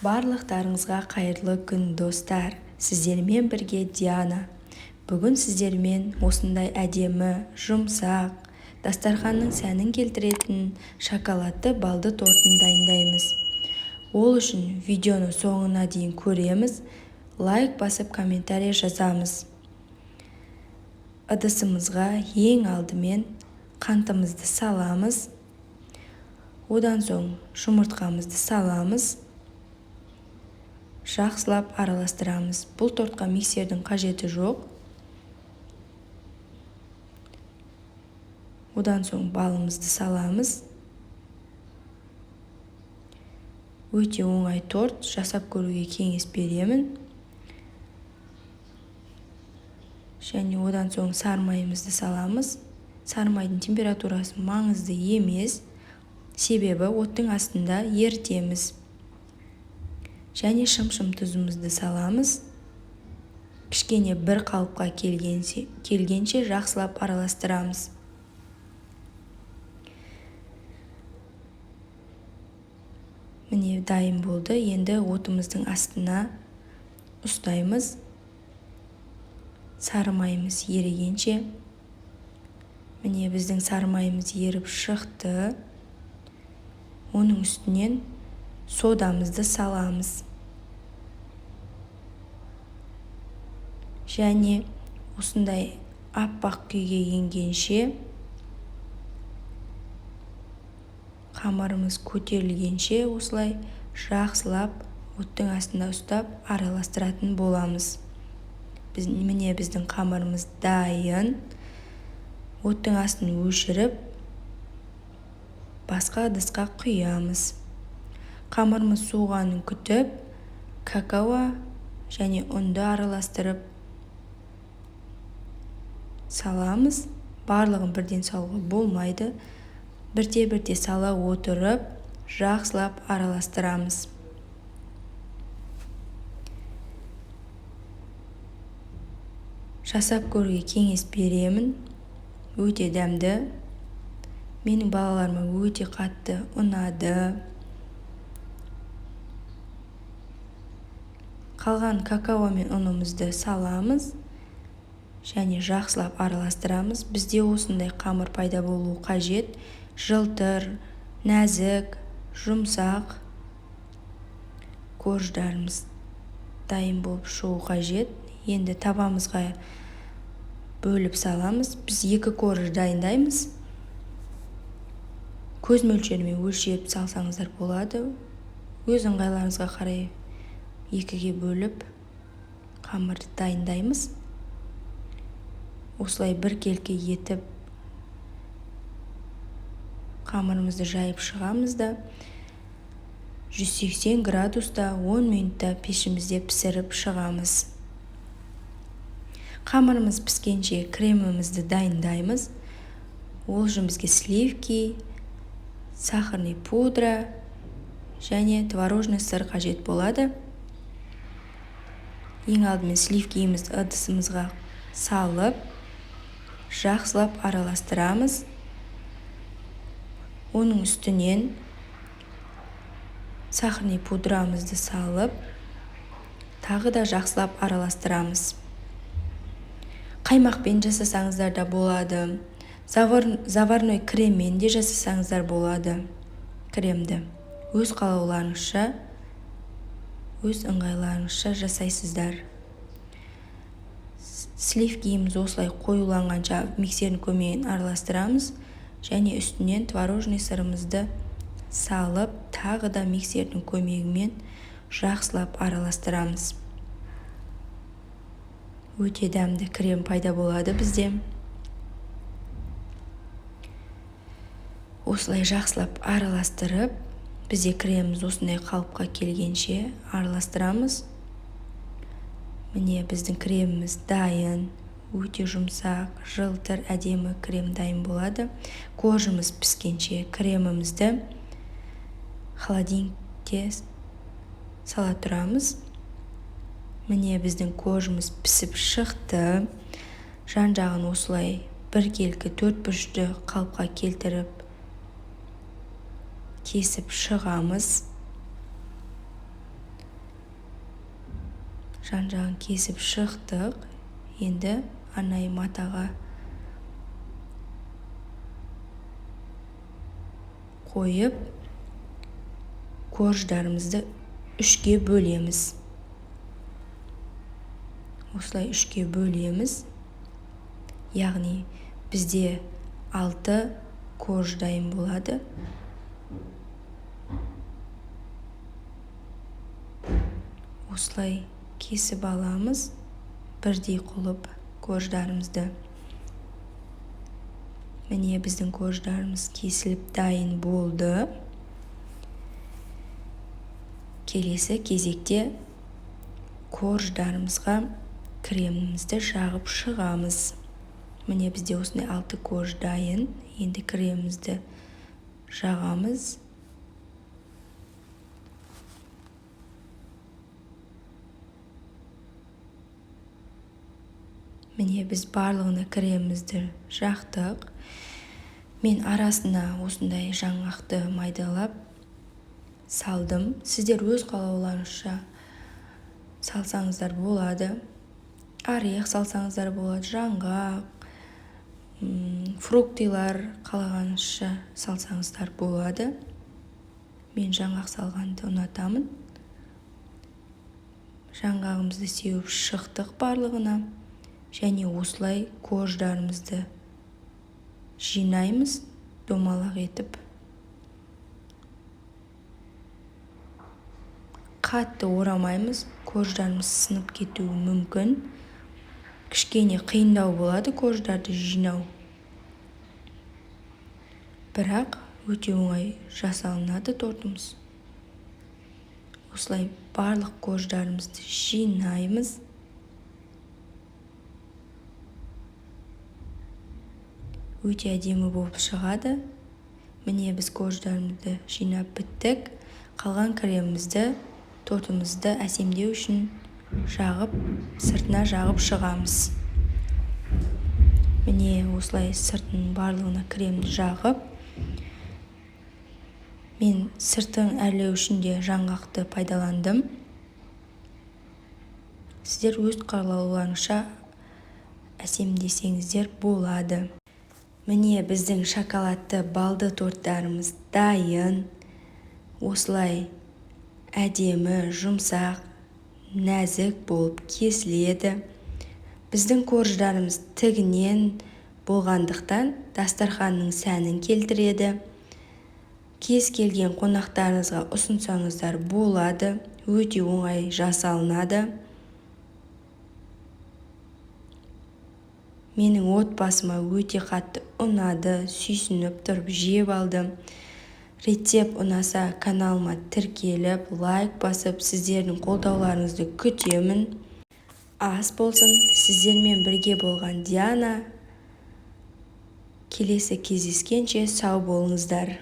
Барлықтарыңызға қайырлы күн достар, сіздермен бірге Диана. Бүгін сіздермен осындай әдемі, жұмсақ, дастарханның сәнін келтіретін шоколадты балды тортын дайындаймыз. Ол үшін видеоны соңына дейін көреміз, лайк басып комментарий жазамыз. Ыдысымызға ең алдымен қантымызды саламыз, одан соң жұмыртқамызды саламыз, жақсылап араластырамыз. Бұл тортқа миксердің қажеті жоқ. Одан соң балымызды саламыз. Өте оңай торт, жасап көруге кеңес беремін. Және одан соң сармайымызды саламыз. Сармайдың температурасы маңызды емес, себебі оттың астында ерітеміз. Және шым-шым тұзымызды саламыз. Кішкене бір қалыпқа келгенше жақсылап араластырамыз. Міне дайын болды. Енді отымыздың астына ұстаймыз. Сармайымыз ерігенше. Міне біздің сармайымыз еріп шықты. Оның үстінен содамызды саламыз. Және осындай аппақ күйге енгенше, қамырымыз көтерілгенше осылай жақсылап оттың астында ұстап араластыратын боламыз. Міне біздің қамырымыз дайын. Оттың астын өшіріп, басқа ыдысқа құямыз. Қамырымыз суығанын күтіп, какао және ұнды араластырып саламыз. Барлығын бірден салуға болмайды. Бірте-бірте сала отырып, жақсылап араластырамыз. Жасап көруге кеңес беремін. Өте дәмді. Менің балаларыма өте қатты ұнады. Қалған какао мен ұнымызды саламыз және жақсылап араластырамыз. Бізде осындай қамыр пайда болуы қажет. Жылтыр, нәзік, жұмсақ корждарымыз дайын болып шығу қажет. Енді табамызға бөліп саламыз. Біз 2 корж дайындаймыз. Көз мөлшерімен өлшеп салсаңыздар болады. Өз ыңғайларыңызға қарай 2-ге бөліп қамырды дайындаймыз. Осылай біркелкі етіп қамырымызды жайып шығамыз да 180 градуста 10 минутта пешімізде пісіріп шығамыз. Қамырымыз піскенше кремімізді дайындаймыз. Ол үшін бізге сливки, сахарный пудра және творожный сыр қажет болады. Ең алдымен сливкиімізді ыдысымызға салып, жақсылап араластырамыз. Оның үстінен сахарный пудрамызды салып, тағы да жақсылап араластырамыз. Қаймақпен жасасаңыздар да болады. Заварной креммен де жасасаңыздар болады. Кремді өз қалауларыңызша, өз ыңғайларыңызша жасайсыздар. Сливкиіміз осылай қоюланғанша миксердің көмегімен араластырамыз. Және үстінен творожный сырымызды салып, тағы да миксердің көмегімен жақсылап араластырамыз. Өте дәмді крем пайда болады бізде. Осылай жақсылап араластырып, бізде креміміз осындай қалыпқа келгенше араластырамыз. Міне біздің креміміз дайын. Өте жұмсақ, жылтыр, әдемі крем дайын болады. Коржымыз піскенше кремімізді холодильникте сала тұрамыз. Міне біздің коржымыз пісіп шықты. Жан-жағын осылай біркелкі 4 бұрышты қалыпқа келтіріп кесіп шығамыз. жан-жағын кесіп шықтық. Енді арнайы матаға қойып корждарымызды 3-ке бөлеміз. Осылай 3-ке бөлеміз. Яғни бізде 6 корж дайын болады. Осылай кесіп аламыз. Бірдей қылып корждарымызды. Міне біздің корждарымыз кесіліп дайын болды. Келесі кезекте корждарымызға кремімізді жағып шығамыз. Міне бізде осындай 6 корж дайын. Енді кремімізді жағамыз. Міне біз барлығына кремімізді жақтық. Мен арасына осындай жаңғақты майдалап салдым. Сіздер өз қалауларыңызша салсаңыздар болады. Орех салсаңыздар болады, жаңғақ, фруктылар қалағаныңызша салсаңыздар болады. Мен жаңғақ салғанды ұнатамын. Жаңғағымызды сеуіп шықтық барлығына. Және осылай корждарымызды жинаймыз, домалақ етіп. Қатты орамаймыз, корждарымыз сынып кетуі мүмкін. Кішкене қиындау болады корждарды жинау. Бірақ өте оңай жасалынады тортымыз. Осылай барлық корждарымызды жинаймыз. Өте әдемі болып шығады. Міне біз корждарымызды жинап біттік. Қалған кремімізді тортымызды әсемдеу үшін жағып, сыртына жағып шығамыз. Міне осылай сыртының барлығына кремді жағып, мен сыртын әрлеу үшін де жаңғақты пайдаландым. Сіздер өз қалауларыңызша әсемдесеңіздер болады. Міне біздің шоколадты балды торттарымыз дайын. Осылай әдемі, жұмсақ, нәзік болып кесіледі. Біздің корждарымыз тігінен болғандықтан дастарханның сәнін келтіреді. Кез келген қонақтарыңызға ұсынсаңыздар болады. Өте оңай жасалынады. Менің отбасыма өте қатты ұнады, сүйсініп тұрып жеп алдым. Рецепт ұнаса каналыма тіркеліп, лайк басып, сіздердің қолдауларыңызды күтемін. Ас болсын, сіздермен бірге болған Диана. Келесі кездескенше сау болыңыздар.